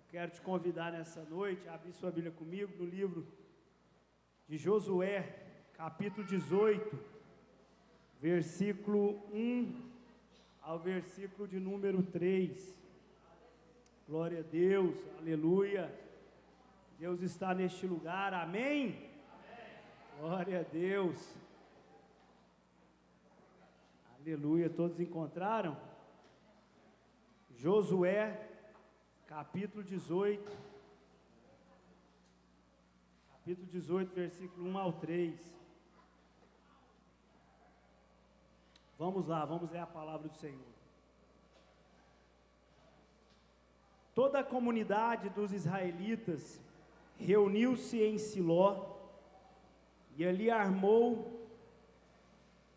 Quero te convidar nessa noite a abrir sua Bíblia comigo no livro de Josué, capítulo 18, versículo 1 ao versículo de número 3. Glória a Deus, aleluia. Deus está neste lugar, amém? Amém. Glória a Deus. Aleluia, todos encontraram? Josué, capítulo 18, versículo 1 ao 3. Vamos lá, vamos ler a palavra do Senhor. Toda a comunidade dos israelitas reuniu-se em Siló e ali armou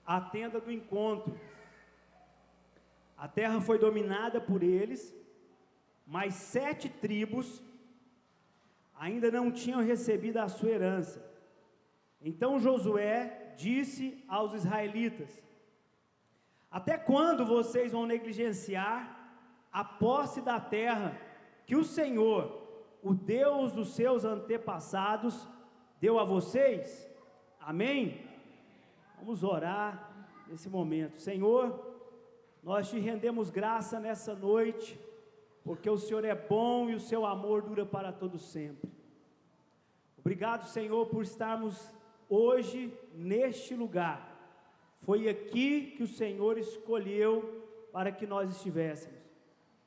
a tenda do encontro. A terra foi dominada por eles, mas 7 tribos ainda não tinham recebido a sua herança. Então Josué disse aos israelitas: até quando vocês vão negligenciar a posse da terra que o Senhor, o Deus dos seus antepassados, deu a vocês? Amém? Vamos orar nesse momento. Senhor, nós te rendemos graça nessa noite, porque o Senhor é bom e o seu amor dura para todo sempre. Obrigado, Senhor, por estarmos hoje neste lugar. Foi aqui que o Senhor escolheu para que nós estivéssemos.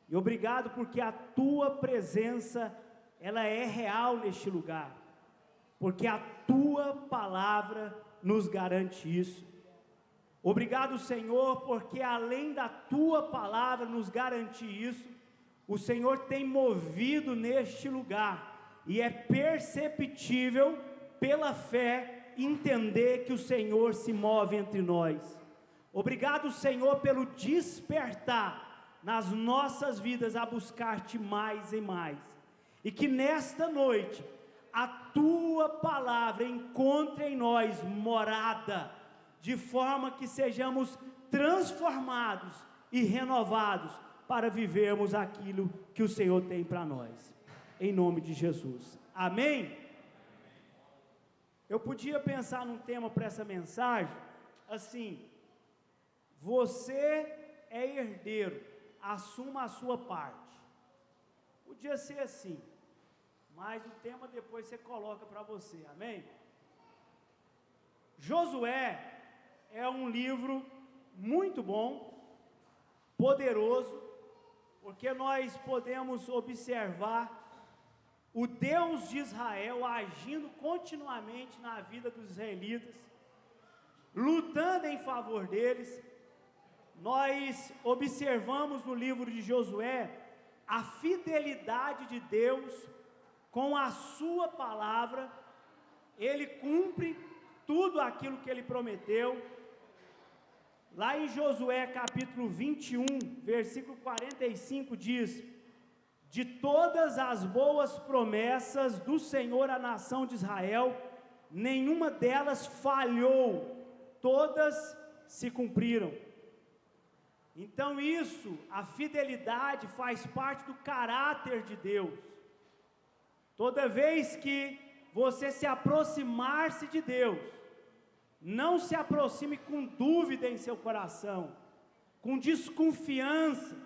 E obrigado porque a tua presença, ela é real neste lugar, porque a tua palavra nos garante isso. Obrigado, Senhor, porque além da tua palavra nos garantir isso, o Senhor tem movido neste lugar, e é perceptível pela fé entender que o Senhor se move entre nós. Obrigado, Senhor, pelo despertar nas nossas vidas a buscar-te mais e mais, e que nesta noite a tua palavra encontre em nós morada, de forma que sejamos transformados e renovados para vivermos aquilo que o Senhor tem para nós, em nome de Jesus, amém? Eu podia pensar num tema para essa mensagem, assim: você é herdeiro, assuma a sua parte. Podia ser assim, mas o tema depois você coloca para você, amém? Josué é um livro muito bom, poderoso, porque nós podemos observar o Deus de Israel agindo continuamente na vida dos israelitas, lutando em favor deles. Nós observamos no livro de Josué a fidelidade de Deus com a sua palavra. Ele cumpre tudo aquilo que ele prometeu. Lá em Josué capítulo 21, versículo 45 diz: de todas as boas promessas do Senhor à nação de Israel, nenhuma delas falhou, todas se cumpriram. Então isso, a fidelidade faz parte do caráter de Deus. Toda vez que você se aproximar-se de Deus, não se aproxime com dúvida em seu coração, com desconfiança,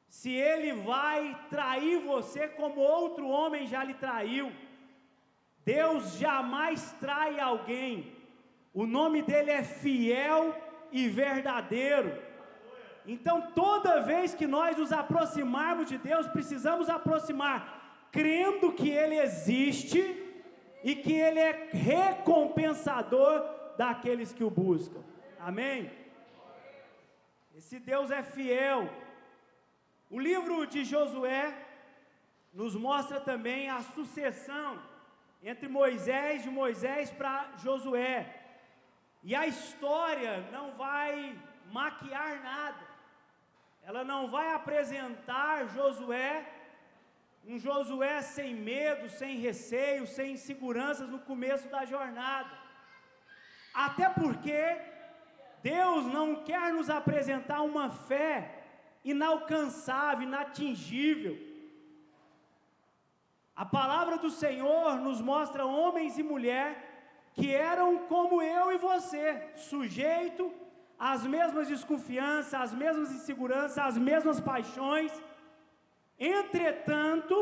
se ele vai trair você como outro homem já lhe traiu. Deus jamais trai alguém, o nome dele é fiel e verdadeiro. Então toda vez que nós nos aproximarmos de Deus, precisamos aproximar crendo que ele existe e que ele é recompensador daqueles que o buscam, amém? Esse Deus é fiel. O livro de Josué nos mostra também a sucessão entre Moisés, de Moisés para Josué, e a história não vai maquiar nada, ela não vai apresentar Josué, um Josué sem medo, sem receio, sem inseguranças no começo da jornada, até porque Deus não quer nos apresentar uma fé inalcançável, inatingível. A palavra do Senhor nos mostra homens e mulheres que eram como eu e você, sujeito às mesmas desconfianças, às mesmas inseguranças, às mesmas paixões. Entretanto,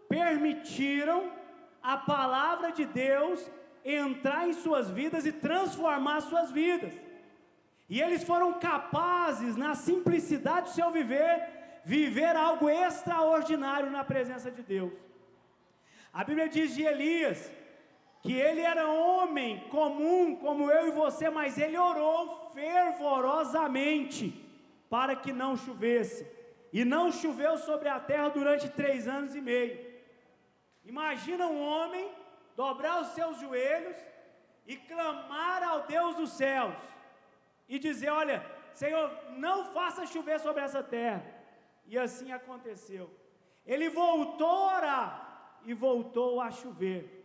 permitiram a palavra de Deus entrar em suas vidas e transformar suas vidas. E eles foram capazes, na simplicidade do seu viver algo extraordinário na presença de Deus. A Bíblia diz de Elias que ele era homem comum, como eu e você, mas ele orou fervorosamente para que não chovesse. E não choveu sobre a terra durante 3 anos e meio. Imagina um homem dobrar os seus joelhos e clamar ao Deus dos céus e dizer: olha, Senhor, não faça chover sobre essa terra. E assim aconteceu. Ele voltou a orar e voltou a chover.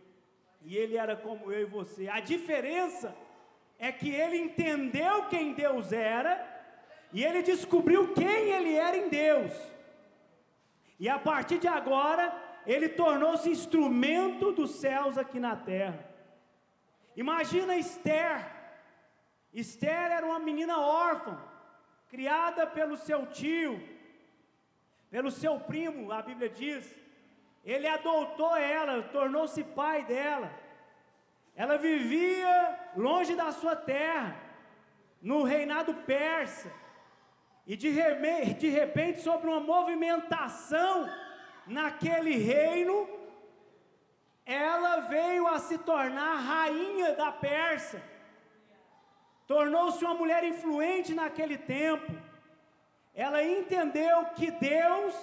E ele era como eu e você. A diferença é que ele entendeu quem Deus era e ele descobriu quem ele era em Deus. E a partir de agora, ele tornou-se instrumento dos céus aqui na terra. Imagina Esther. Esther era uma menina órfã, criada pelo seu tio, pelo seu primo, a Bíblia diz. Ele adotou ela, tornou-se pai dela. Ela vivia longe da sua terra, no reinado persa. E de repente, sobre uma movimentação naquele reino, ela veio a se tornar rainha da Pérsia. Tornou-se uma mulher influente naquele tempo. Ela entendeu que Deus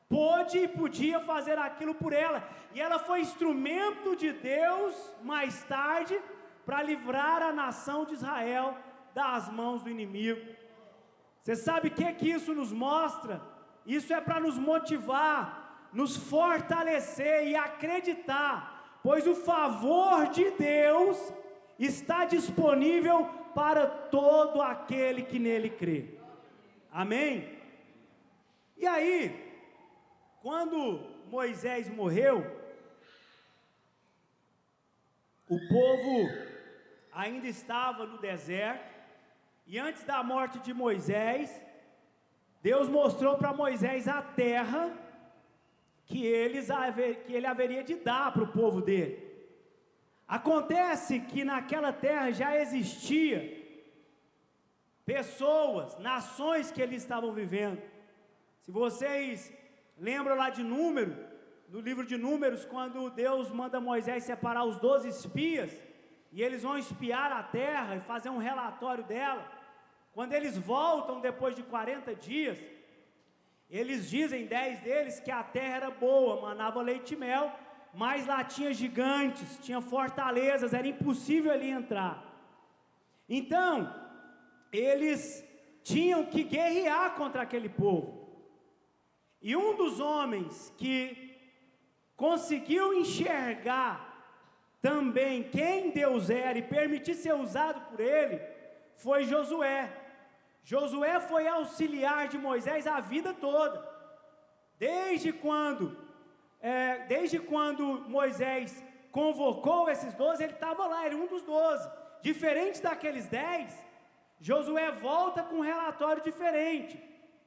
pôde e podia fazer aquilo por ela, e ela foi instrumento de Deus mais tarde para livrar a nação de Israel das mãos do inimigo. Você sabe o que isso nos mostra? Isso é para nos motivar, nos fortalecer e acreditar, pois o favor de Deus está disponível para todo aquele que nele crê. Amém? E aí, quando Moisés morreu, o povo ainda estava no deserto, e antes da morte de Moisés, Deus mostrou para Moisés a terra que ele haveria de dar para o povo dele. Acontece que naquela terra já existia pessoas, nações que eles estavam vivendo. Se vocês lembra lá de Número, no livro de Números, quando Deus manda Moisés separar os 12 espias, e eles vão espiar a terra e fazer um relatório dela. Quando eles voltam depois de 40 dias, eles dizem, 10 deles, que a terra era boa, manava leite e mel, mas lá tinha gigantes, tinha fortalezas, era impossível ali entrar. Então, eles tinham que guerrear contra aquele povo. E um dos homens que conseguiu enxergar também quem Deus era e permitir ser usado por ele, foi Josué. Josué foi auxiliar de Moisés a vida toda. Desde quando Moisés convocou esses 12, ele estava lá, era um dos 12. Diferente daqueles 10, Josué volta com um relatório diferente.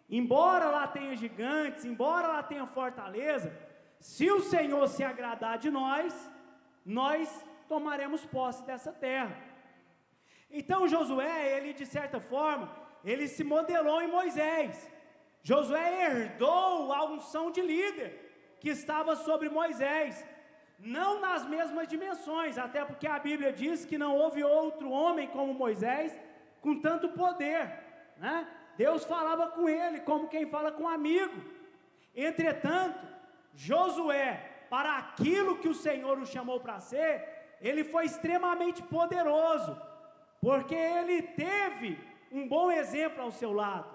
Embora lá tenha gigantes, embora lá tenha fortaleza, se o Senhor se agradar de nós tomaremos posse dessa terra. Então Josué, ele de certa forma, ele se modelou em Moisés. Josué herdou a unção de líder que estava sobre Moisés, não nas mesmas dimensões, até porque a Bíblia diz que não houve outro homem como Moisés com tanto poder, né? Deus falava com ele como quem fala com um amigo. Entretanto, Josué, para aquilo que o Senhor o chamou para ser, ele foi extremamente poderoso, porque ele teve um bom exemplo ao seu lado.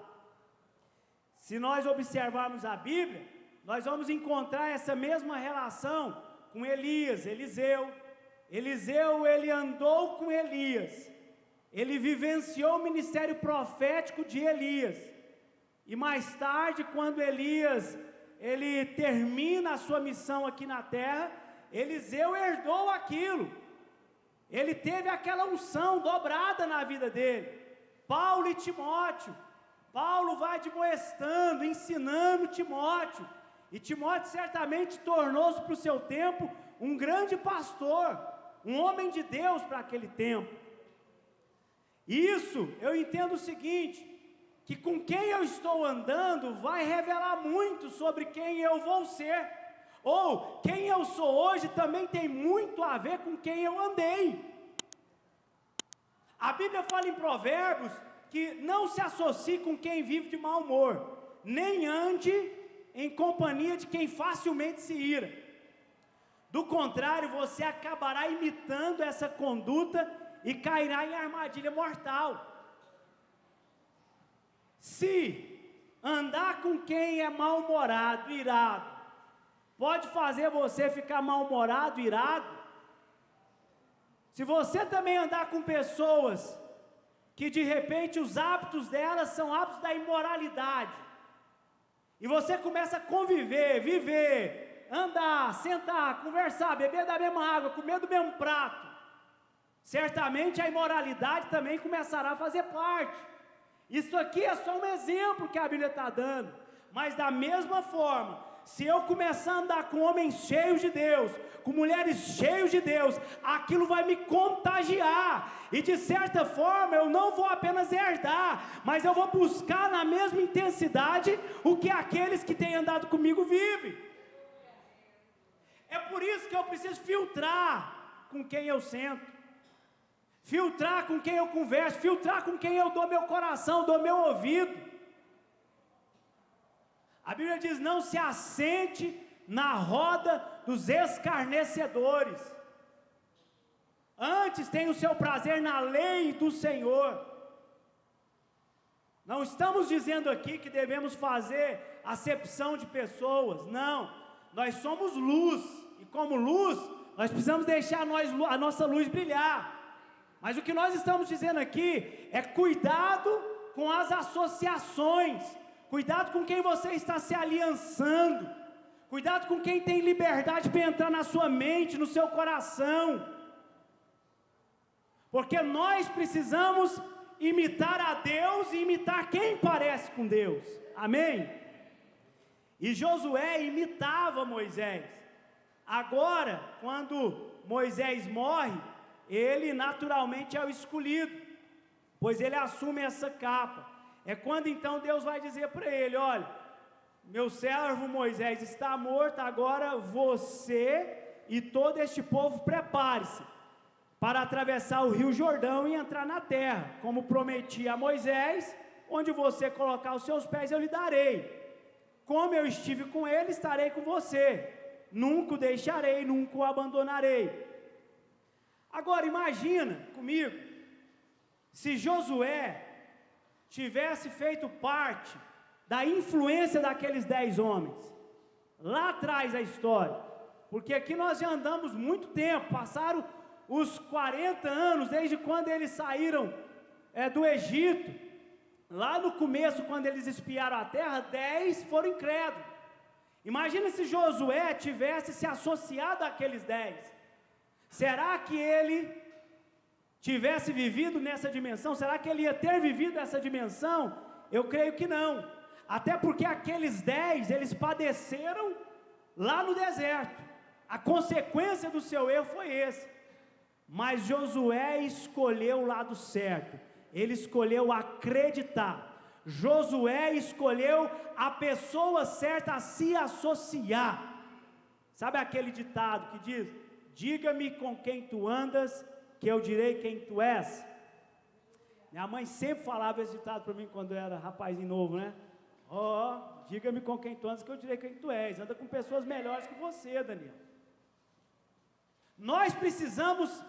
Se nós observarmos a Bíblia, nós vamos encontrar essa mesma relação com Elias, Eliseu. Eliseu, ele andou com Elias, ele vivenciou o ministério profético de Elias, e mais tarde, quando Elias ele termina a sua missão aqui na terra, Eliseu herdou aquilo, ele teve aquela unção dobrada na vida dele. Paulo e Timóteo, Paulo vai admoestando, ensinando Timóteo, e Timóteo certamente tornou-se para o seu tempo um grande pastor, um homem de Deus para aquele tempo. Isso eu entendo o seguinte, que com quem eu estou andando vai revelar muito sobre quem eu vou ser, ou quem eu sou hoje também tem muito a ver com quem eu andei. A Bíblia fala em Provérbios que não se associe com quem vive de mau humor, nem ande em companhia de quem facilmente se ira. Do contrário, você acabará imitando essa conduta e cairá em armadilha mortal. Se andar com quem é mal-humorado, irado, pode fazer você ficar mal-humorado, irado, se você também andar com pessoas que de repente os hábitos delas são hábitos da imoralidade, e você começa a conviver, viver, andar, sentar, conversar, beber da mesma água, comer do mesmo prato, certamente a imoralidade também começará a fazer parte. Isso aqui é só um exemplo que a Bíblia está dando, mas da mesma forma, se eu começar a andar com homens cheios de Deus, com mulheres cheias de Deus, aquilo vai me contagiar, e de certa forma eu não vou apenas herdar, mas eu vou buscar na mesma intensidade o que aqueles que têm andado comigo vivem. É por isso que eu preciso filtrar com quem eu sento, filtrar com quem eu converso, filtrar com quem eu dou meu coração, dou meu ouvido. A Bíblia diz: não se assente na roda dos escarnecedores, antes tenha o seu prazer na lei do Senhor. Não estamos dizendo aqui que devemos fazer acepção de pessoas, não, nós somos luz, e como luz, nós precisamos deixar a nossa luz brilhar. Mas o que nós estamos dizendo aqui é cuidado com as associações, cuidado com quem você está se aliançando, cuidado com quem tem liberdade para entrar na sua mente, no seu coração, porque nós precisamos imitar a Deus e imitar quem parece com Deus, amém? E Josué imitava Moisés. Agora, quando Moisés morre, ele naturalmente é o escolhido, pois ele assume essa capa. É quando então Deus vai dizer para ele: olha, meu servo Moisés está morto, agora você e todo este povo prepare-se para atravessar o rio Jordão e entrar na terra, como prometi a Moisés, onde você colocar os seus pés eu lhe darei. Como eu estive com ele, estarei com você, nunca o deixarei, nunca o abandonarei. Agora imagina comigo, se Josué tivesse feito parte da influência daqueles 10 homens, lá atrás da história, porque aqui nós já andamos muito tempo, passaram os 40 anos, desde quando eles saíram do Egito, lá no começo, quando eles espiaram a terra, 10 foram incrédulos. Imagina se Josué tivesse se associado àqueles 10, será que ele tivesse vivido nessa dimensão? Será que ele ia ter vivido essa dimensão? Eu creio que não, até porque aqueles 10, eles padeceram lá no deserto, a consequência do seu erro foi esse, mas Josué escolheu o lado certo, ele escolheu acreditar, Josué escolheu a pessoa certa a se associar. Sabe aquele ditado que diz: diga-me com quem tu andas, que eu direi quem tu és? Minha mãe sempre falava esse ditado para mim quando eu era rapazinho novo, né? Diga-me com quem tu andas, que eu direi quem tu és. Anda com pessoas melhores que você, Daniel. Nós precisamos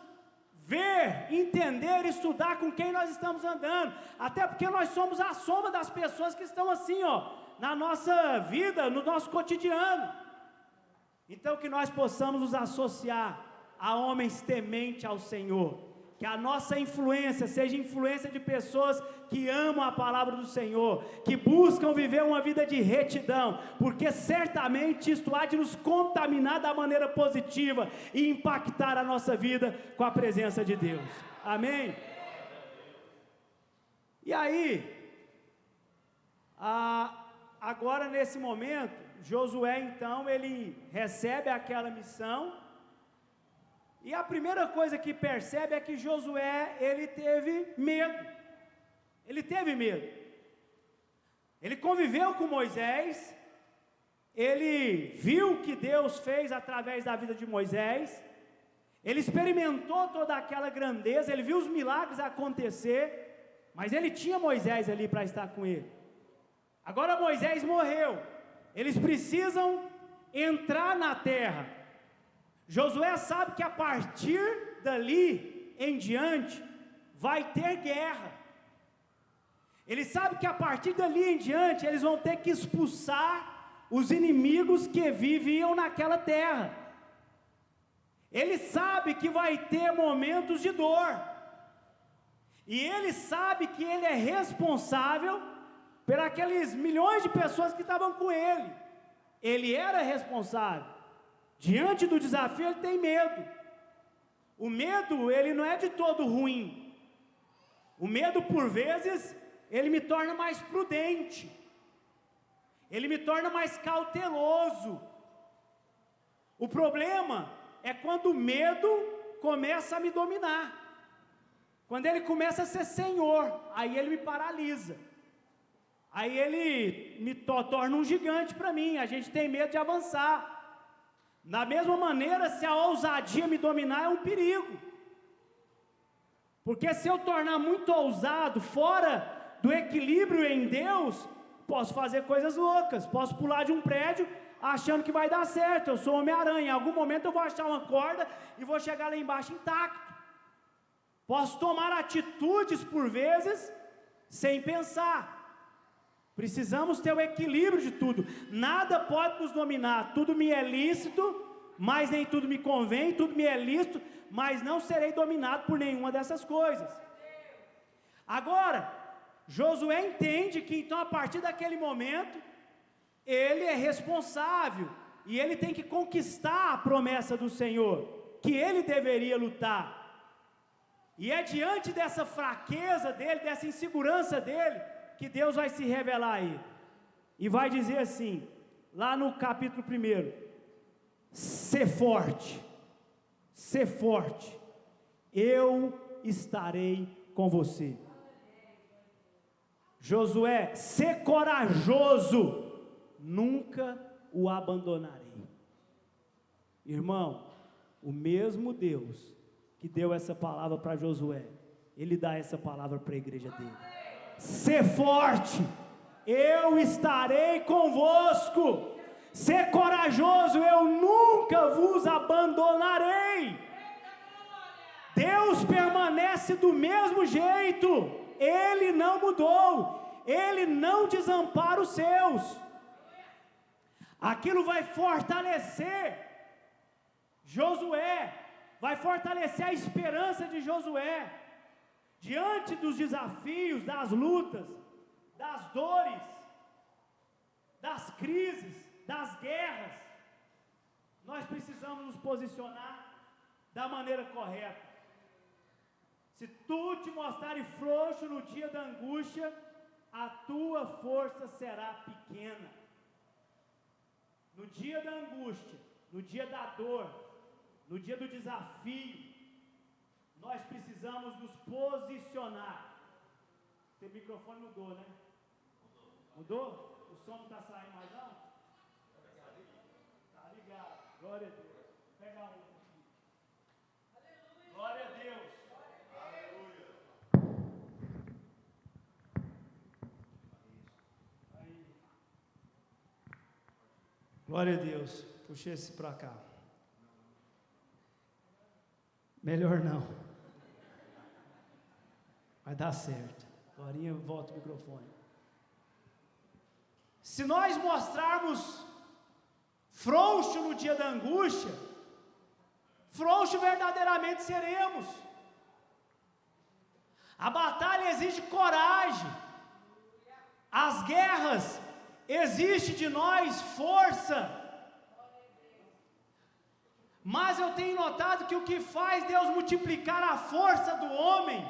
ver, entender, estudar com quem nós estamos andando, até porque nós somos a soma das pessoas que estão assim, na nossa vida, no nosso cotidiano. Então que nós possamos nos associar a homens tementes ao Senhor, que a nossa influência seja influência de pessoas que amam a palavra do Senhor, que buscam viver uma vida de retidão, porque certamente isto há de nos contaminar da maneira positiva e impactar a nossa vida com a presença de Deus. Amém? E aí, agora nesse momento, Josué então, ele recebe aquela missão, e a primeira coisa que percebe é que Josué, ele teve medo. Ele conviveu com Moisés, ele viu o que Deus fez através da vida de Moisés, ele experimentou toda aquela grandeza, ele viu os milagres acontecer, mas ele tinha Moisés ali para estar com ele. Agora Moisés morreu, eles precisam entrar na terra. Josué sabe que a partir dali em diante vai ter guerra. Ele sabe que a partir dali em diante eles vão ter que expulsar os inimigos que viviam naquela terra. Ele sabe que vai ter momentos de dor. E ele sabe que ele é responsável por aqueles milhões de pessoas que estavam com ele. Ele era responsável. Diante do desafio ele tem medo. O medo, ele não é de todo ruim. O medo, por vezes, ele me torna mais prudente. Ele me torna mais cauteloso. O problema é quando o medo começa a me dominar. Quando ele começa a ser senhor, aí ele me paralisa. Aí ele me torna um gigante para mim. A gente tem medo de avançar. Da mesma maneira, se a ousadia me dominar, é um perigo. Porque se eu tornar muito ousado, fora do equilíbrio em Deus, posso fazer coisas loucas, posso pular de um prédio achando que vai dar certo. Eu sou Homem-Aranha, em algum momento eu vou achar uma corda e vou chegar lá embaixo intacto. Posso tomar atitudes por vezes sem pensar. Precisamos ter o equilíbrio de tudo. Nada pode nos dominar. Tudo me é lícito, mas nem tudo me convém. Tudo me é lícito, mas não serei dominado por nenhuma dessas coisas. Agora, Josué entende que então a partir daquele momento ele é responsável e ele tem que conquistar a promessa do Senhor, que ele deveria lutar. E é diante dessa fraqueza dele, dessa insegurança dele, que Deus vai se revelar a ele, e vai dizer assim, lá no capítulo 1, ser forte, eu estarei com você. Josué, ser corajoso, nunca o abandonarei. Irmão, o mesmo Deus que deu essa palavra para Josué, Ele dá essa palavra para a igreja dele. Ser forte, eu estarei convosco. Ser corajoso, eu nunca vos abandonarei. Deus permanece do mesmo jeito, Ele não mudou, Ele não desampara os seus. Aquilo vai fortalecer Josué, vai fortalecer a esperança de Josué. Diante dos desafios, das lutas, das dores, das crises, das guerras, nós precisamos nos posicionar da maneira correta. Se tu te mostrares frouxo no dia da angústia, a tua força será pequena. No dia da angústia, no dia da dor, no dia do desafio, nós precisamos nos posicionar. Seu microfone mudou, né? Mudou? O som não está saindo mais não? Está ligado. Glória a Deus. Pega um aqui. Glória a Deus. Aleluia. Aí. Glória a Deus. Puxa esse para cá. Melhor não. Vai dar certo. Glorinha, volta o microfone. Se nós mostrarmos frouxo no dia da angústia, frouxo verdadeiramente seremos. A batalha exige coragem. As guerras exigem de nós força. Mas eu tenho notado que o que faz Deus multiplicar a força do homem,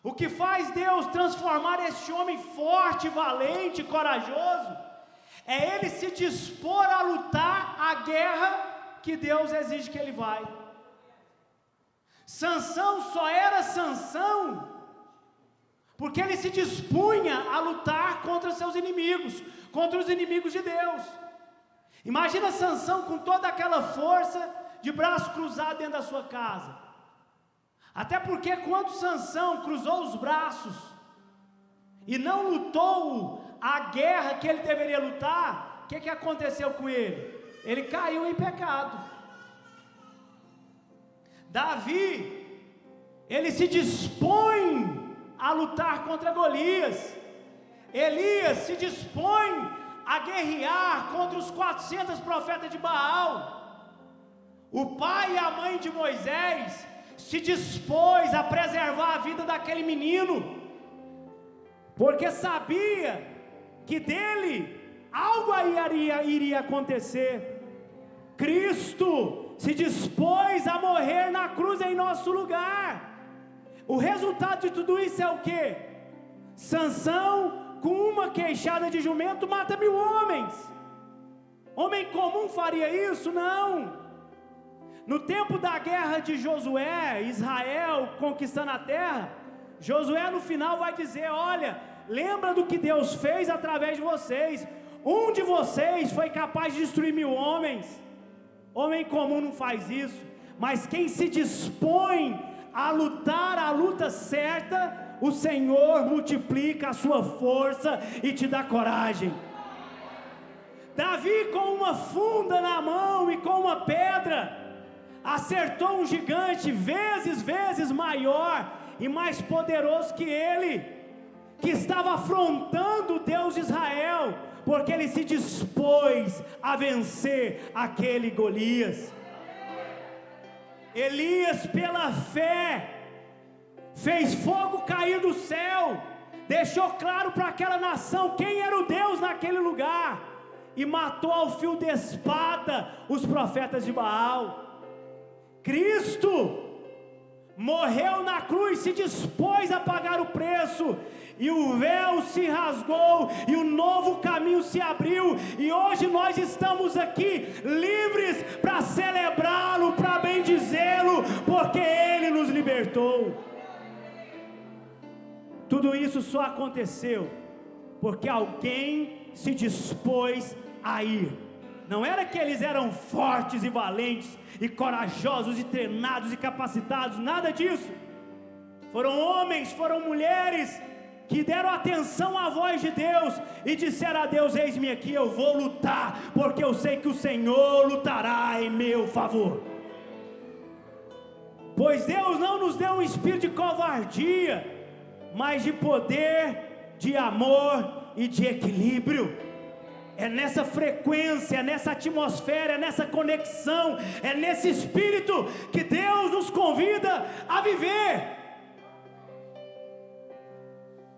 o que faz Deus transformar este homem forte, valente, corajoso, é ele se dispor a lutar a guerra que Deus exige que ele vai. Sansão só era Sansão porque ele se dispunha a lutar contra seus inimigos, contra os inimigos de Deus. Imagina Sansão com toda aquela força, de braço cruzado dentro da sua casa. Até porque quando Sansão cruzou os braços e não lutou a guerra que ele deveria lutar, o que aconteceu com ele? Ele caiu em pecado. Davi, ele se dispõe a lutar contra Golias. Elias se dispõe a guerrear contra os 400 profetas de Baal. O pai e a mãe de Moisés se dispôs a preservar a vida daquele menino, porque sabia que dele algo iria acontecer. Cristo se dispôs a morrer na cruz em nosso lugar. O resultado de tudo isso é o quê? Sansão, com uma queixada de jumento, mata 1000 homens. Homem comum faria isso? Não. No tempo da guerra de Josué, Israel conquistando a terra, Josué no final vai dizer: olha, lembra do que Deus fez através de vocês. Um de vocês foi capaz de destruir 1000 homens. Homem comum não faz isso, mas quem se dispõe a lutar a luta certa, o Senhor multiplica a sua força e te dá coragem. Davi, com uma funda na mão e com uma pedra, acertou um gigante vezes maior e mais poderoso que ele, que estava afrontando o Deus de Israel, porque ele se dispôs a vencer aquele Golias. Elias, pela fé, fez fogo cair do céu, deixou claro para aquela nação quem era o Deus naquele lugar, e matou ao fio de espada os profetas de Baal. Cristo morreu na cruz, se dispôs a pagar o preço, e o véu se rasgou, e um novo caminho se abriu, e hoje nós estamos aqui livres para celebrá-lo, para bendizê-lo, porque Ele nos libertou. Tudo isso só aconteceu porque alguém se dispôs a ir. Não era que eles eram fortes e valentes, e corajosos, e treinados, e capacitados, nada disso. Foram homens, foram mulheres, que deram atenção à voz de Deus, e disseram a Deus: eis-me aqui, eu vou lutar, porque eu sei que o Senhor lutará em meu favor. Pois Deus não nos deu um espírito de covardia, mas de poder, de amor e de equilíbrio. É nessa frequência, é nessa atmosfera, é nessa conexão, é nesse espírito que Deus nos convida a viver.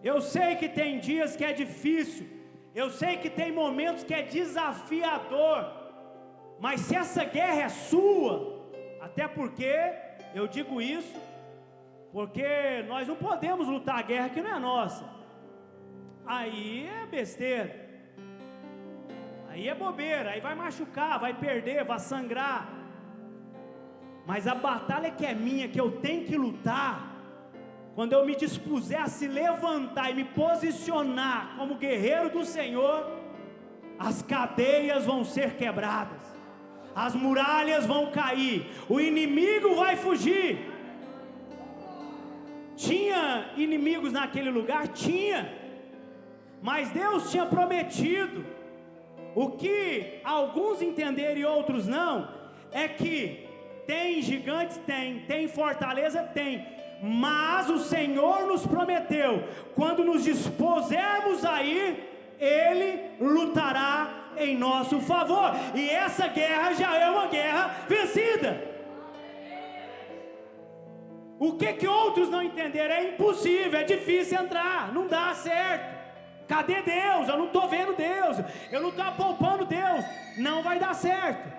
Eu sei que tem dias que é difícil, eu sei que tem momentos que é desafiador, mas se essa guerra é sua, até porque, eu digo isso, porque nós não podemos lutar a guerra que não é nossa, aí é besteira, aí é bobeira, aí vai machucar, vai perder, vai sangrar, mas a batalha que é minha, que eu tenho que lutar, quando eu me dispuser a se levantar e me posicionar como guerreiro do Senhor, as cadeias vão ser quebradas, as muralhas vão cair, o inimigo vai fugir. Tinha inimigos naquele lugar? Tinha, mas Deus tinha prometido. O que alguns entenderam e outros não, é que tem gigantes? Tem fortaleza? Tem. Mas o Senhor nos prometeu, quando nos dispusermos a ir, Ele lutará em nosso favor, e essa guerra já é uma guerra vencida. O que outros não entenderam? É impossível, é difícil entrar, não dá certo. Cadê Deus? Eu não estou vendo Deus, eu não estou poupando Deus, não vai dar certo.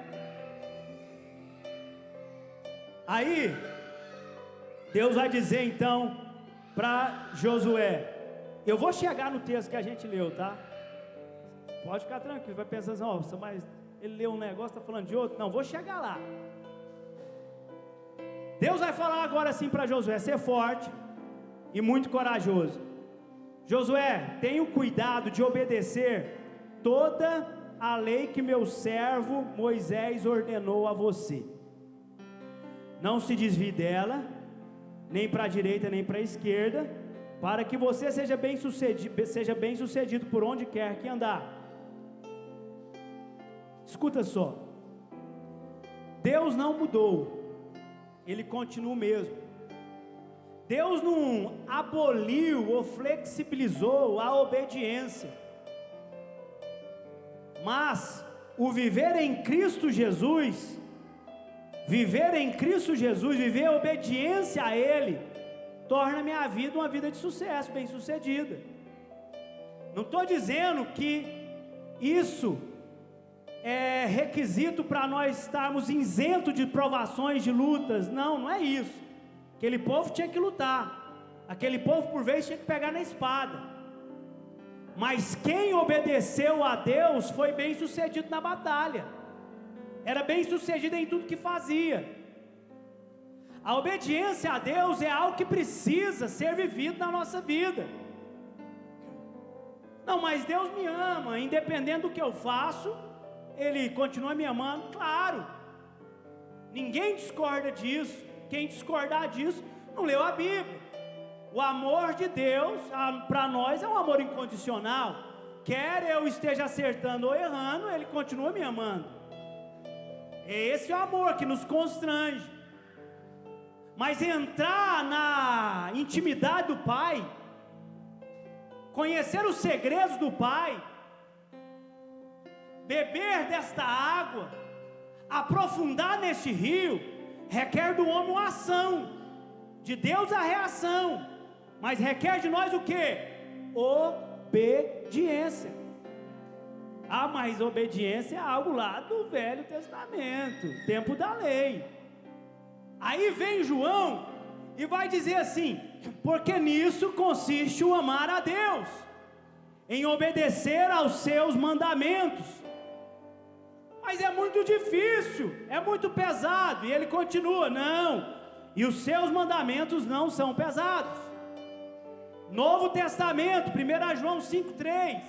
Aí, Deus vai dizer então para Josué, eu vou chegar no texto que a gente leu, tá? Pode ficar tranquilo, vai pensar assim, ó, mas ele leu um negócio, está falando de outro. Não, vou chegar lá. Deus vai falar agora assim para Josué, ser forte e muito corajoso. Josué, tenha cuidado de obedecer toda a lei que meu servo Moisés ordenou a você. Não se desvie dela, nem para a direita nem para a esquerda, para que você seja bem sucedido por onde quer que andar. Escuta só, Deus não mudou, Ele continua o mesmo. Deus não aboliu ou flexibilizou a obediência, mas o viver em Cristo Jesus, viver a obediência a Ele, torna minha vida uma vida de sucesso, bem sucedida. Não estou dizendo que isso é requisito para nós estarmos isentos de provações, de lutas, não é isso. Aquele povo tinha que lutar, aquele povo por vezes tinha que pegar na espada, mas quem obedeceu a Deus foi bem sucedido na batalha, era bem sucedido em tudo que fazia. A obediência a Deus é algo que precisa ser vivido na nossa vida. Não, mas Deus me ama, independente do que eu faço, Ele continua me amando, claro, ninguém discorda disso. Quem discordar disso, não leu a Bíblia. O amor de Deus para nós é um amor incondicional. Quer eu esteja acertando ou errando, Ele continua me amando. Esse é o amor que nos constrange. Mas entrar na intimidade do Pai, conhecer os segredos do Pai, beber desta água, aprofundar neste rio, requer do homem uma ação, de Deus a reação, mas requer de nós o que? Obediência. Ah, mas obediência é algo lá do Velho Testamento, tempo da lei. Aí vem João e vai dizer assim, porque nisso consiste o amar a Deus, em obedecer aos seus mandamentos. Mas é muito difícil, é muito pesado. E ele continua, não, e os seus mandamentos não são pesados. Novo Testamento, 1 João 5,3,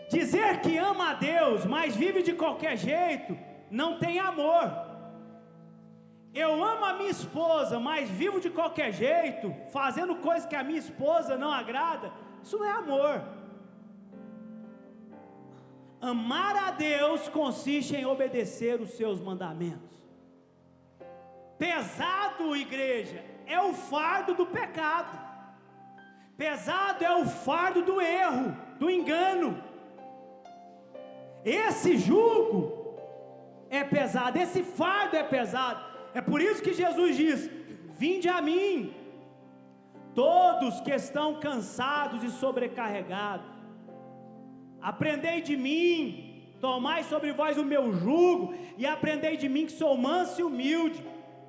dizer que ama a Deus, mas vive de qualquer jeito, não tem amor. Eu amo a minha esposa, mas vivo de qualquer jeito, fazendo coisas que a minha esposa não agrada, isso não é amor. Amar a Deus consiste em obedecer os seus mandamentos. Pesado, igreja, é o fardo do pecado. Pesado é o fardo do erro, do engano. Esse jugo é pesado, esse fardo é pesado. É por isso que Jesus diz, vinde a mim, todos que estão cansados e sobrecarregados, aprendei de mim, tomai sobre vós o meu jugo, e aprendei de mim que sou manso e humilde,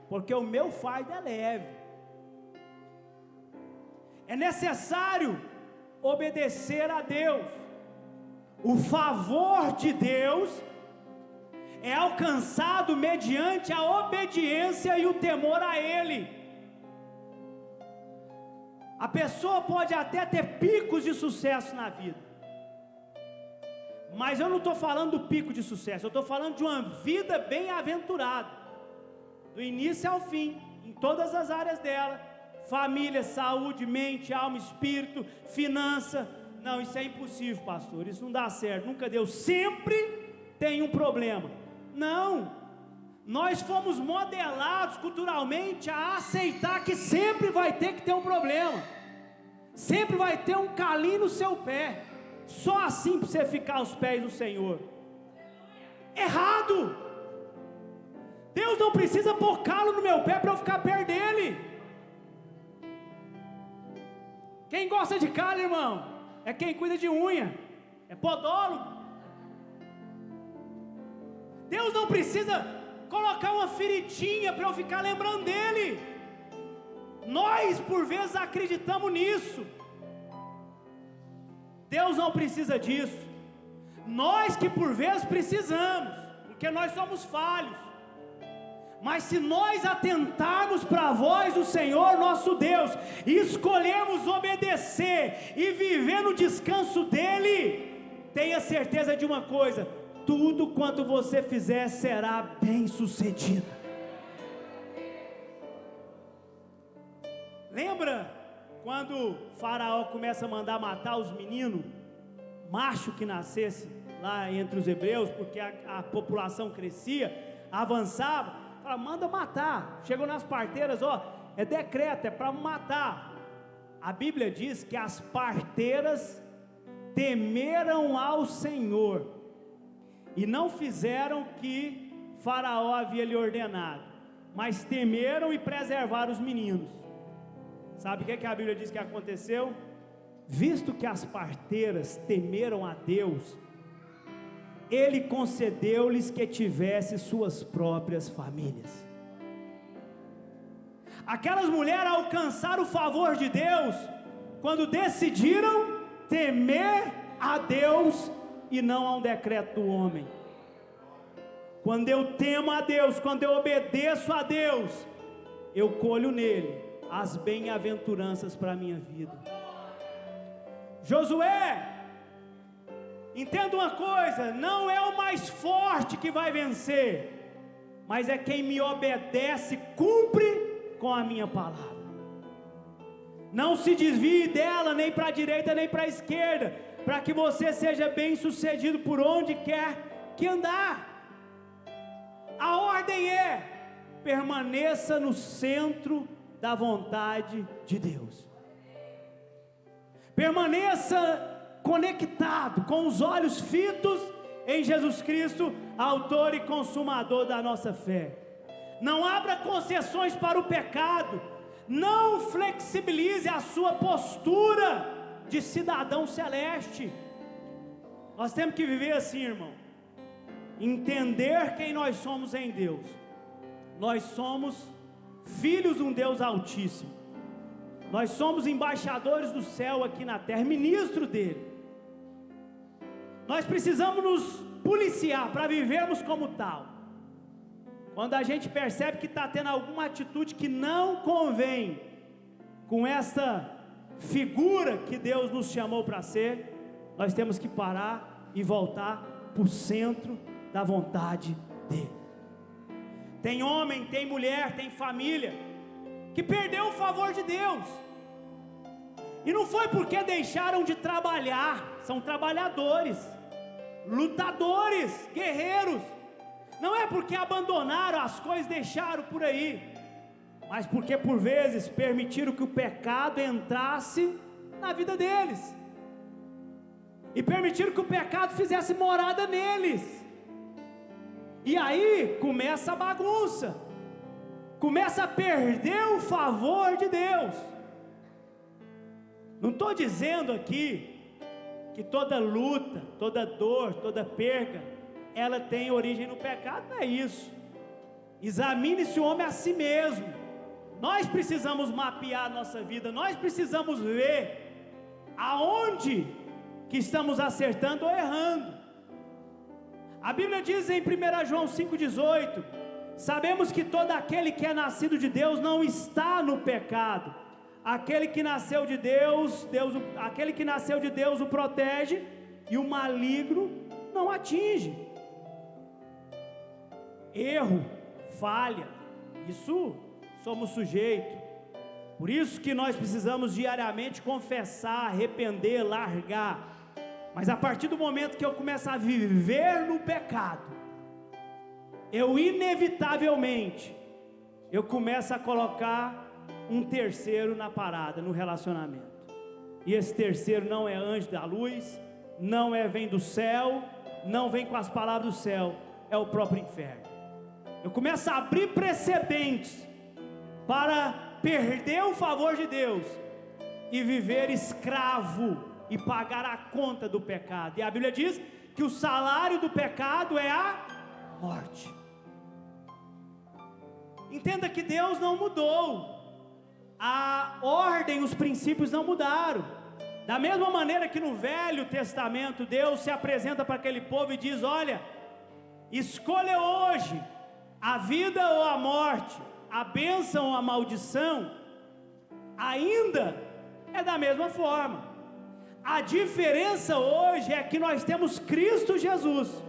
porque o meu fardo é leve. É necessário obedecer a Deus. O favor de Deus é alcançado mediante a obediência e o temor a Ele. A pessoa pode até ter picos de sucesso na vida, mas eu não estou falando do pico de sucesso, eu estou falando de uma vida bem-aventurada, do início ao fim, em todas as áreas dela, família, saúde, mente, alma, espírito, finança. Não, isso é impossível, pastor, isso não dá certo, nunca deu, sempre tem um problema. Não, nós fomos modelados culturalmente a aceitar que sempre vai ter que ter um problema, sempre vai ter um calinho no seu pé, só assim para você ficar aos pés do Senhor. Errado. Deus não precisa pôr calo no meu pé para eu ficar perto dele. Quem gosta de calo, irmão, é quem cuida de unha, é podólogo. Deus não precisa colocar uma feridinha para eu ficar lembrando dele. Nós por vezes acreditamos nisso. Deus não precisa disso. Nós que por vezes precisamos, porque nós somos falhos. Mas se nós atentarmos para a voz do Senhor nosso Deus, e escolhermos obedecer e viver no descanso dEle, tenha certeza de uma coisa: tudo quanto você fizer será bem sucedido. Lembra quando Faraó começa a mandar matar os meninos, macho que nascesse lá entre os hebreus, porque a população crescia, avançava, fala, manda matar. Chegou nas parteiras, ó, é decreto, é para matar. A Bíblia diz que as parteiras temeram ao Senhor e não fizeram o que Faraó havia lhe ordenado, mas temeram e preservaram os meninos. Sabe o que a Bíblia diz que aconteceu? Visto que as parteiras temeram a Deus, Ele concedeu-lhes que tivessem suas próprias famílias. Aquelas mulheres alcançaram o favor de Deus quando decidiram temer a Deus e não a um decreto do homem. Quando eu temo a Deus, quando eu obedeço a Deus, eu colho nele as bem-aventuranças para a minha vida. Josué, entenda uma coisa, não é o mais forte que vai vencer, mas é quem me obedece, cumpre com a minha palavra. Não se desvie dela, nem para a direita, nem para a esquerda, para que você seja bem sucedido por onde quer que andar. A ordem é: permaneça no centro da vontade de Deus. Permaneça conectado, com os olhos fitos em Jesus Cristo, autor e consumador da nossa fé. Não abra concessões para o pecado, não flexibilize a sua postura de cidadão celeste. Nós temos que viver assim, irmão, entender quem nós somos em Deus. Nós somos filhos de um Deus Altíssimo, nós somos embaixadores do céu aqui na terra, ministro dele. Nós precisamos nos policiar para vivermos como tal. Quando a gente percebe que está tendo alguma atitude que não convém com essa figura que Deus nos chamou para ser, nós temos que parar e voltar para o centro da vontade dele. Tem homem, tem mulher, tem família que perdeu o favor de Deus, e não foi porque deixaram de trabalhar. São trabalhadores, lutadores, guerreiros. Não é porque abandonaram as coisas, deixaram por aí, mas porque por vezes permitiram que o pecado entrasse na vida deles, e permitiram que o pecado fizesse morada neles. E aí começa a bagunça, começa a perder o favor de Deus. Não estou dizendo aqui que toda luta, toda dor, toda perca, ela tem origem no pecado, não é isso. Examine-se o homem a si mesmo. Nós precisamos mapear a nossa vida, nós precisamos ver aonde que estamos acertando ou errando. A Bíblia diz em 1 João 5,18: sabemos que todo aquele que é nascido de Deus não está no pecado. Aquele que nasceu de Deus, aquele que nasceu de Deus o protege, e o maligno não atinge. Erro, falha, isso somos sujeitos. Por isso que nós precisamos diariamente confessar, arrepender, largar. Mas a partir do momento que eu começo a viver no pecado, eu inevitavelmente, eu começo a colocar um terceiro na parada, no relacionamento. E esse terceiro não é anjo da luz, não vem do céu, não vem com as palavras do céu, é o próprio inferno. eu começo a abrir precedentes para perder o favor de Deus e viver escravo e pagar a conta do pecado. E a Bíblia diz que o salário do pecado é a morte. Entenda que Deus não mudou, a ordem, os princípios não mudaram. Da mesma maneira que no Velho Testamento Deus se apresenta para aquele povo e diz: olha, escolha hoje a vida ou a morte, a bênção ou a maldição. Ainda é da mesma forma. A diferença hoje é que nós temos Cristo Jesus,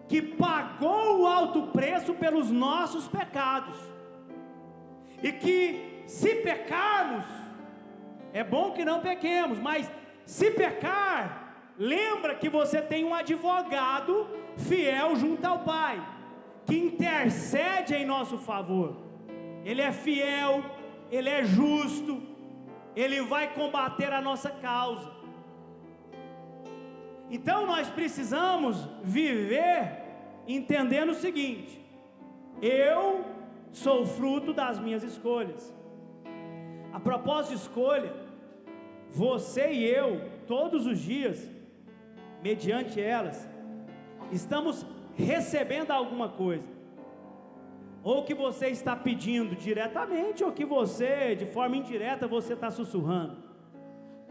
que pagou o alto preço pelos nossos pecados, e que se pecarmos, é bom que não pequemos, mas se pecar, lembra que você tem um advogado fiel junto ao Pai, que intercede em nosso favor. Ele é fiel, Ele é justo, Ele vai combater a nossa causa. Então nós precisamos viver entendendo o seguinte: eu sou fruto das minhas escolhas. A propósito de escolha, você e eu, todos os dias, mediante elas, estamos recebendo alguma coisa, ou que você está pedindo diretamente, ou que você, de forma indireta, você está sussurrando.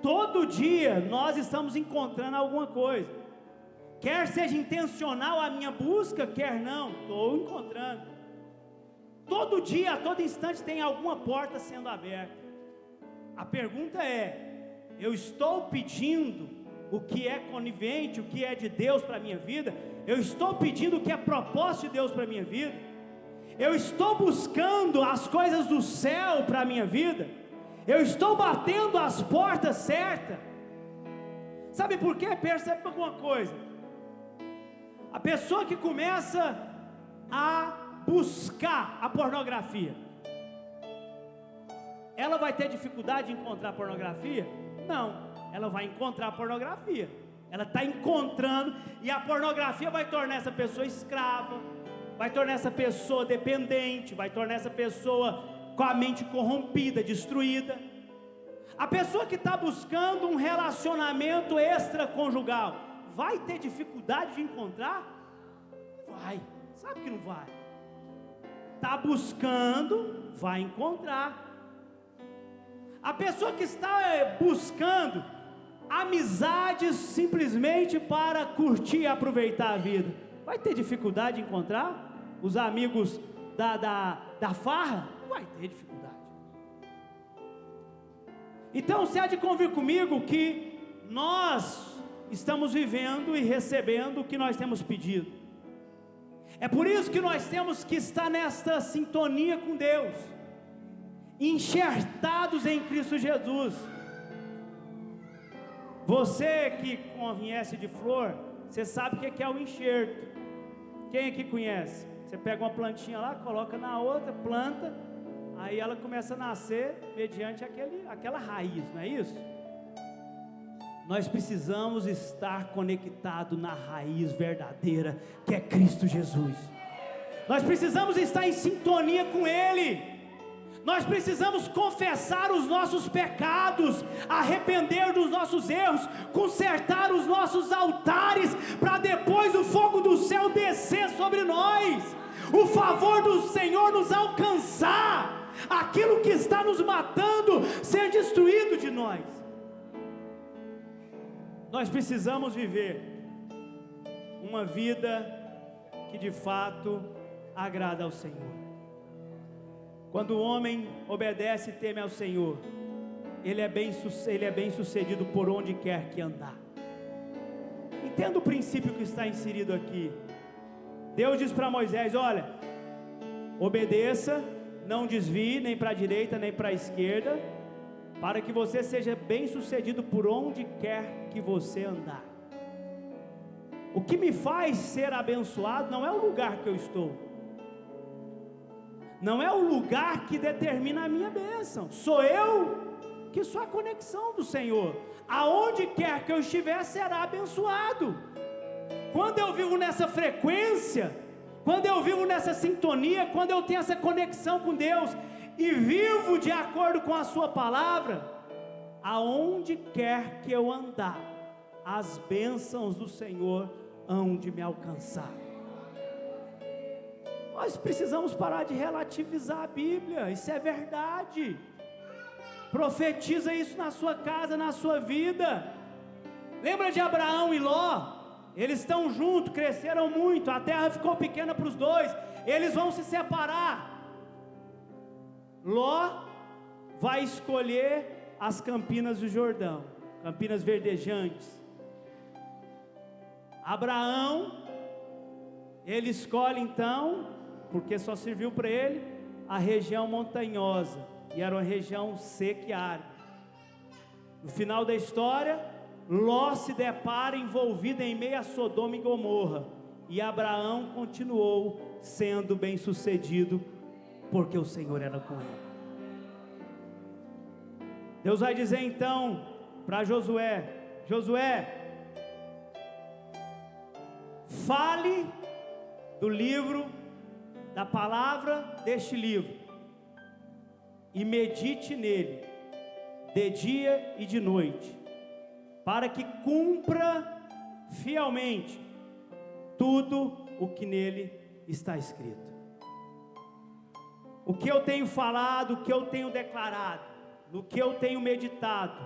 Todo dia nós estamos encontrando alguma coisa, quer seja intencional a minha busca, quer não, estou encontrando. Todo dia, a todo instante tem alguma porta sendo aberta. A pergunta é: eu estou pedindo o que é conivente, o que é de Deus para a minha vida? Eu estou pedindo o que é propósito de Deus para a minha vida? Eu estou buscando as coisas do céu para a minha vida? Eu estou batendo as portas certas? Sabe por quê? Percebe alguma coisa? A pessoa que começa a buscar a pornografia, ela vai ter dificuldade de encontrar pornografia? Não, ela vai encontrar pornografia. Ela está encontrando, e a pornografia vai tornar essa pessoa escrava, vai tornar essa pessoa dependente, vai tornar essa pessoa com a mente corrompida, destruída. A pessoa que está buscando um relacionamento extraconjugal, vai ter dificuldade de encontrar? Vai, sabe que não vai. Está buscando, vai encontrar. A pessoa que está buscando amizades simplesmente para curtir e aproveitar a vida, vai ter dificuldade de encontrar os amigos da farra? Vai ter dificuldade. Então você há de convir comigo que nós estamos vivendo e recebendo o que nós temos pedido. É por isso que nós temos que estar nesta sintonia com Deus, enxertados em Cristo Jesus. Você que conhece de flor, você sabe o que é o enxerto. Quem aqui conhece? Você pega uma plantinha lá, coloca na outra, planta, aí ela começa a nascer mediante aquela raiz, não é isso? Nós precisamos estar conectados na raiz verdadeira, que é Cristo Jesus. Nós precisamos estar em sintonia com Ele. Nós precisamos confessar os nossos pecados, arrepender dos nossos erros, consertar os nossos altares, para depois o fogo do céu descer sobre nós, o favor do Senhor nos alcançar, aquilo que está nos matando ser destruído de nós. Nós precisamos viver uma vida que de fato agrada ao Senhor. Quando o homem obedece e teme ao Senhor, ele é bem sucedido por onde quer que andar. Entenda o princípio que está inserido aqui. Deus diz para Moisés: olha, obedeça, não desvie nem para a direita nem para a esquerda, para que você seja bem sucedido por onde quer que você andar. O que me faz ser abençoado não é o lugar que eu estou, não é o lugar que determina a minha bênção, sou eu que sou a conexão do Senhor. Aonde quer que eu estiver, será abençoado. Quando eu vivo nessa frequência, quando eu vivo nessa sintonia, quando eu tenho essa conexão com Deus, e vivo de acordo com a sua palavra, aonde quer que eu andar, as bênçãos do Senhor hão de me alcançar. Nós precisamos parar de relativizar a Bíblia, isso é verdade. Profetiza isso na sua casa, na sua vida. Lembra de Abraão e Ló? Eles estão juntos, cresceram muito, a terra ficou pequena para os dois, eles vão se separar. Ló vai escolher as campinas do Jordão, campinas verdejantes. Abraão, ele escolhe então, porque só serviu para ele, a região montanhosa, e era uma região seca e árida. No final da história, Ló se depara envolvido em meio a Sodoma e Gomorra, e Abraão continuou sendo bem sucedido, porque o Senhor era com ele. Deus vai dizer então para Josué: Josué, fale do livro, da palavra deste livro, e medite nele, de dia e de noite, para que cumpra fielmente tudo o que nele está escrito. O que eu tenho falado, o que eu tenho declarado, no que eu tenho meditado,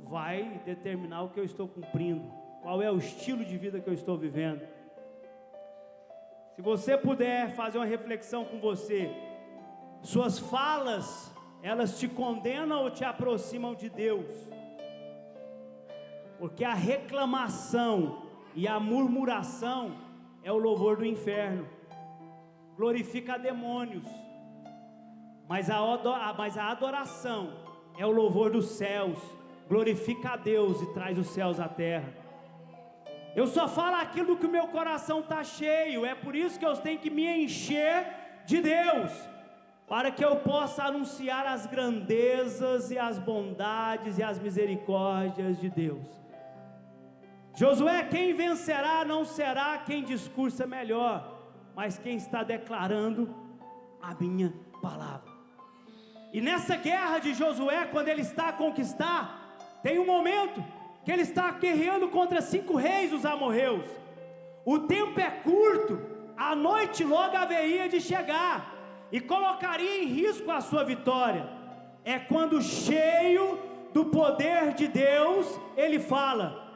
vai determinar o que eu estou cumprindo, qual é o estilo de vida que eu estou vivendo. Se você puder fazer uma reflexão com você, suas falas, elas te condenam ou te aproximam de Deus? Porque a reclamação e a murmuração é o louvor do inferno, glorifica demônios, mas a adoração é o louvor dos céus, glorifica a Deus e traz os céus à terra. Eu só falo aquilo que o meu coração está cheio, é por isso que eu tenho que me encher de Deus, para que eu possa anunciar as grandezas e as bondades e as misericórdias de Deus. Josué, quem vencerá não será quem discursa melhor, mas quem está declarando a minha palavra. E nessa guerra de Josué, quando ele está a conquistar, tem um momento que ele está guerreando contra 5 reis dos amorreus. O tempo é curto, a noite logo haveria de chegar, e colocaria em risco a sua vitória. É quando, cheio do poder de Deus, ele fala.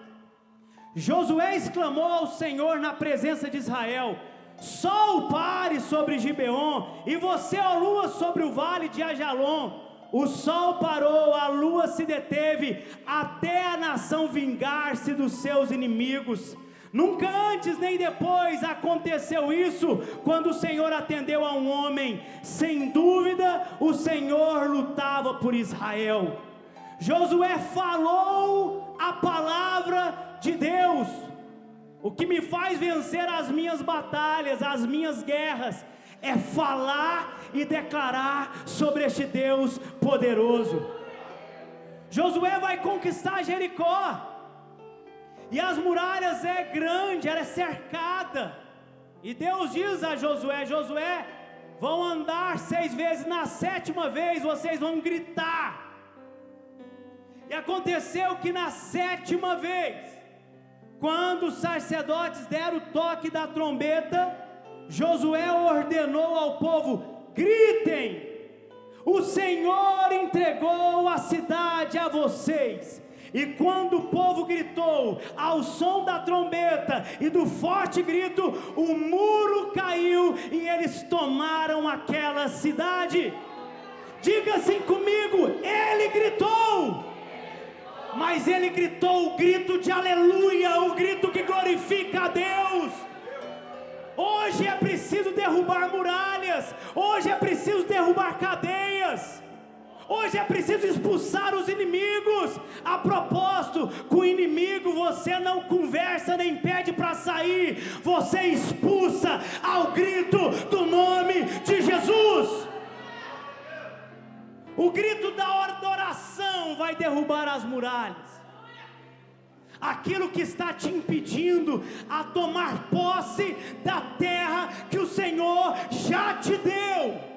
Josué exclamou ao Senhor na presença de Israel: sol pare sobre Gibeon, e você, ó lua, sobre o vale de Ajalon. O sol parou, a lua se deteve, até a nação vingar-se dos seus inimigos. Nunca antes nem depois aconteceu isso, quando o Senhor atendeu a um homem. Sem dúvida, o Senhor lutava por Israel. Josué falou a palavra de Deus. O que me faz vencer as minhas batalhas, as minhas guerras, é falar e declarar sobre este Deus poderoso. Josué vai conquistar Jericó, e as muralhas é grande, ela é cercada, e Deus diz a Josué: Josué, vão andar 6 vezes, na 7ª vez vocês vão gritar. E aconteceu que na 7ª vez, quando os sacerdotes deram o toque da trombeta, Josué ordenou ao povo: gritem, o Senhor entregou a cidade a vocês. E quando o povo gritou, ao som da trombeta e do forte grito, o muro caiu e eles tomaram aquela cidade. Diga assim comigo: ele gritou. Mas ele gritou o grito de aleluia, o grito que glorifica a Deus. Hoje é preciso derrubar muralhas, hoje é preciso derrubar cadeias, hoje é preciso expulsar os inimigos. A propósito, com o inimigo você não conversa nem pede para sair, você expulsa ao grito do nome de Jesus. O grito da adoração vai derrubar as muralhas. aquilo que está te impedindo a tomar posse da terra que o Senhor já te deu,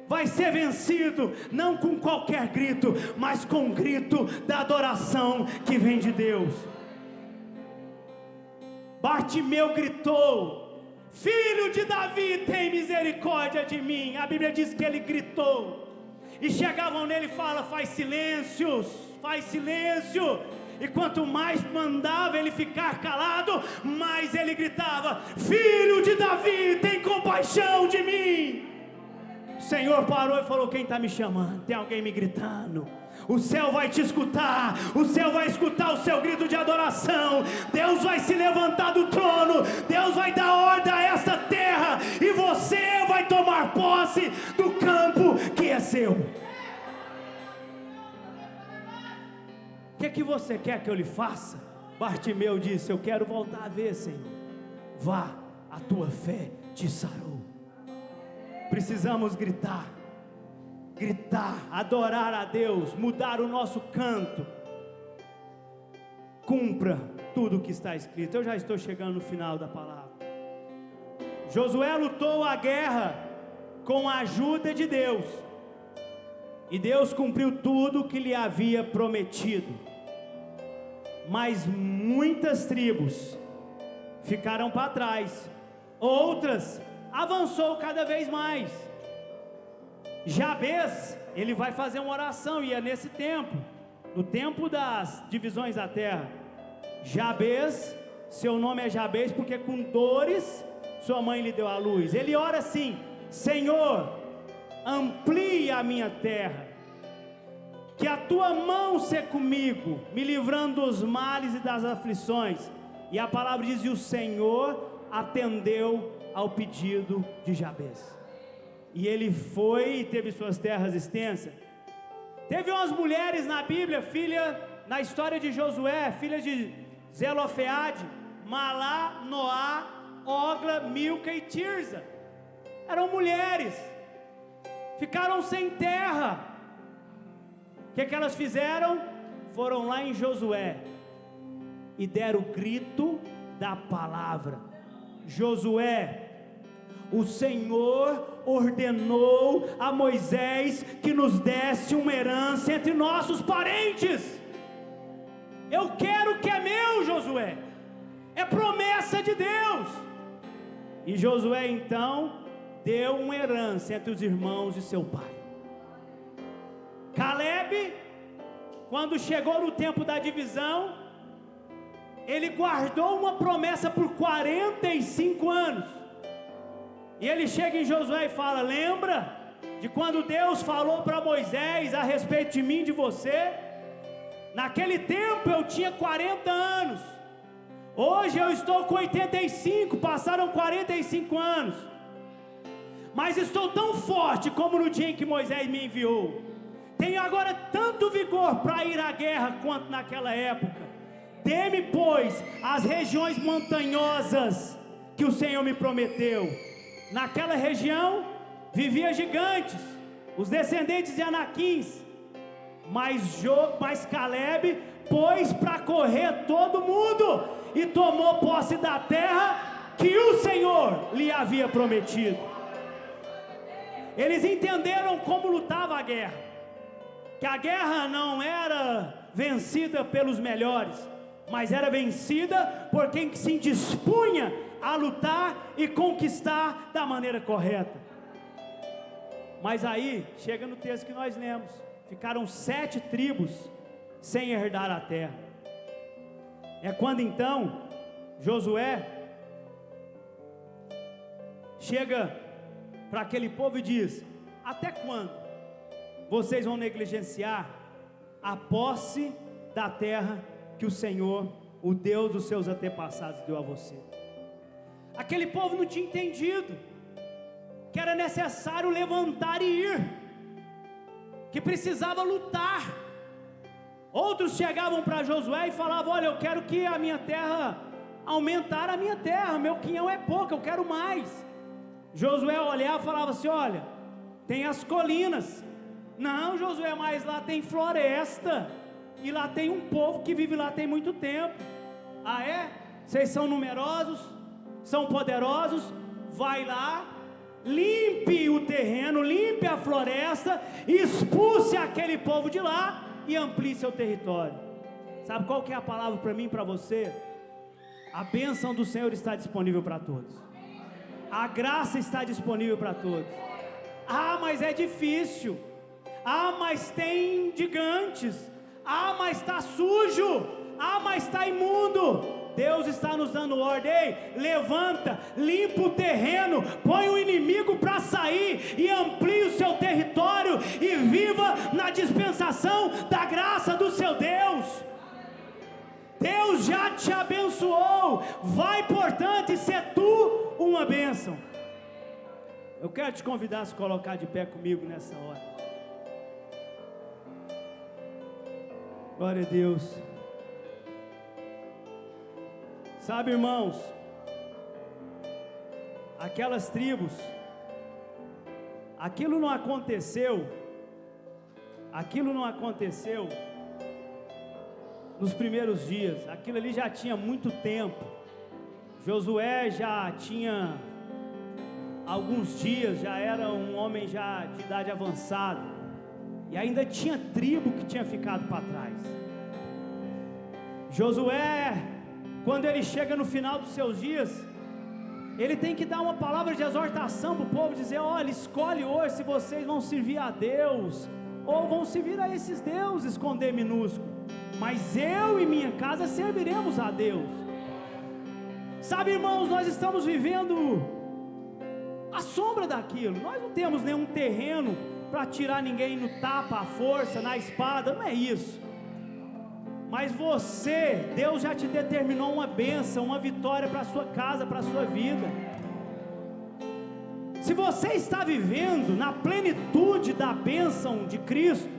vai ser vencido, não com qualquer grito, mas com o grito da adoração que vem de Deus. Bartimeu gritou: filho de Davi, tem misericórdia de mim. A Bíblia diz que ele gritou, e chegavam nele e falavam: faz silêncio, faz silêncio. E quanto mais mandava ele ficar calado, mais ele gritava: filho de Davi, tem compaixão de mim. O Senhor parou e falou: quem está me chamando? Tem alguém me gritando. O céu vai te escutar, o céu vai escutar o seu grito de adoração. Deus vai se levantar do trono, Deus vai dar ordem a esta terra, e você vai tomar posse do campo que é seu. O que você quer que eu lhe faça? Bartimeu disse: eu quero voltar a ver, Senhor. Vá, a tua fé te sarou. Precisamos gritar, adorar a Deus, mudar o nosso canto. Cumpra tudo o que está escrito. Eu já estou chegando no final da palavra. Josué lutou a guerra com a ajuda de Deus, e Deus cumpriu tudo o que lhe havia prometido. Mas muitas tribos ficaram para trás, outras avançou cada vez mais. Jabes, ele vai fazer uma oração, e é nesse tempo, no tempo das divisões da terra. Jabes, seu nome é Jabes porque com dores sua mãe lhe deu à luz. Ele ora assim: Senhor, amplie a minha terra, que a tua mão seja comigo, me livrando dos males e das aflições. E a palavra diz: e o Senhor atendeu ao pedido de Jabes, e ele foi e teve suas terras extensas. Teve umas mulheres na Bíblia, na história de Josué, filhas de Zelofeade, Malá, Noá, Ogla, Milca e Tirza. Eram mulheres, ficaram sem terra. O que elas fizeram? Foram lá em Josué e deram o grito da palavra. Josué, o Senhor ordenou a Moisés que nos desse uma herança entre nossos parentes. Eu quero o que é meu, Josué, é promessa de Deus. E Josué então deu uma herança entre os irmãos de seu pai. Caleb, quando chegou no tempo da divisão, ele guardou uma promessa por 45 anos. E ele chega em Josué e fala: lembra de quando Deus falou para Moisés a respeito de mim e de você? Naquele tempo eu tinha 40 anos, hoje eu estou com 85, passaram 45 anos, mas estou tão forte como no dia em que Moisés me enviou. Tenho agora tanto vigor para ir à guerra quanto naquela época. Dê-me, pois, as regiões montanhosas que o Senhor me prometeu. Naquela região vivia gigantes, os descendentes de Anaquins. Mas Caleb pôs para correr todo mundo e tomou posse da terra que o Senhor lhe havia prometido. Eles entenderam como lutava a guerra, que a guerra não era vencida pelos melhores, mas era vencida por quem se dispunha a lutar e conquistar da maneira correta. Mas aí, chega no texto que nós lemos, ficaram 7 tribos sem herdar a terra. É quando então Josué chega para aquele povo e diz: até quando vocês vão negligenciar a posse da terra que o Senhor, o Deus dos seus antepassados, deu a você? Aquele povo não tinha entendido que era necessário levantar e ir, que precisava lutar. Outros chegavam para Josué e falavam: olha, eu quero que a minha terra, aumentar a minha terra, meu quinhão é pouco, eu quero mais. Josué olhava e falava assim: olha, tem as colinas. Não, Josué, mas lá tem floresta. e lá tem um povo que vive lá tem muito tempo. Ah é? Vocês são numerosos, são poderosos, vai lá, limpe o terreno, limpe a floresta, expulse aquele povo de lá e amplie seu território. Sabe qual que é a palavra para mim e para você? A bênção do Senhor está disponível para todos, a graça está disponível para todos. Ah, mas é difícil, ah, mas tem gigantes, ah, mas está sujo, ah, mas está imundo. Deus está nos dando ordem: ei, levanta, limpa o terreno, põe o inimigo para sair e amplie o seu território e viva na dispensação da graça do seu Deus. Deus já te abençoou, vai portanto e ser tu uma bênção. Eu quero te convidar a se colocar de pé comigo nessa hora. Glória a Deus. Sabe, irmãos, aquelas tribos, aquilo não aconteceu nos primeiros dias, aquilo ali já tinha muito tempo. Josué já tinha alguns dias, já era um homem já de idade avançada, e ainda tinha tribo que tinha ficado para trás. Josué, quando ele chega no final dos seus dias, ele tem que dar uma palavra de exortação para o povo, dizer: olha, escolhe hoje se vocês vão servir a Deus, ou vão servir a esses deuses com D minúsculo, mas eu e minha casa serviremos a Deus. Sabe, irmãos, nós estamos vivendo a sombra daquilo, nós não temos nenhum terreno para tirar ninguém no tapa, à força, na espada, não é isso. Mas você, Deus já te determinou uma bênção, uma vitória para a sua casa, para a sua vida. Se você está vivendo na plenitude da bênção de Cristo,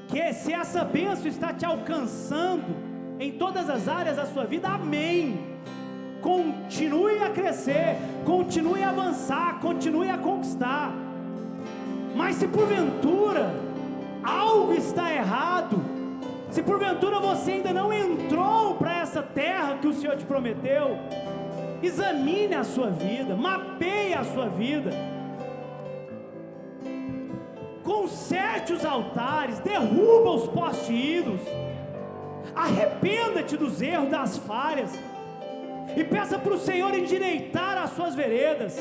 que se essa bênção está te alcançando em todas as áreas da sua vida, amém. Continue a crescer, continue a avançar, continue a conquistar. Mas se porventura algo está errado, se porventura você ainda não entrou para essa terra que o Senhor te prometeu, examine a sua vida, mapeie a sua vida, conserte os altares, derruba os postes ídolos, arrependa-te dos erros, das falhas, e peça para o Senhor endireitar as suas veredas.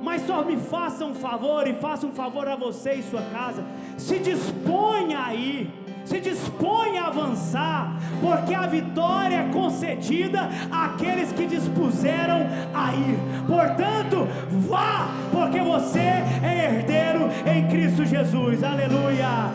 Mas só me faça um favor, e faça um favor a você e sua casa: se disponha a ir, se dispõe a avançar, porque a vitória é concedida àqueles que dispuseram a ir. Portanto, vá, porque você é herdeiro em Cristo Jesus. Aleluia.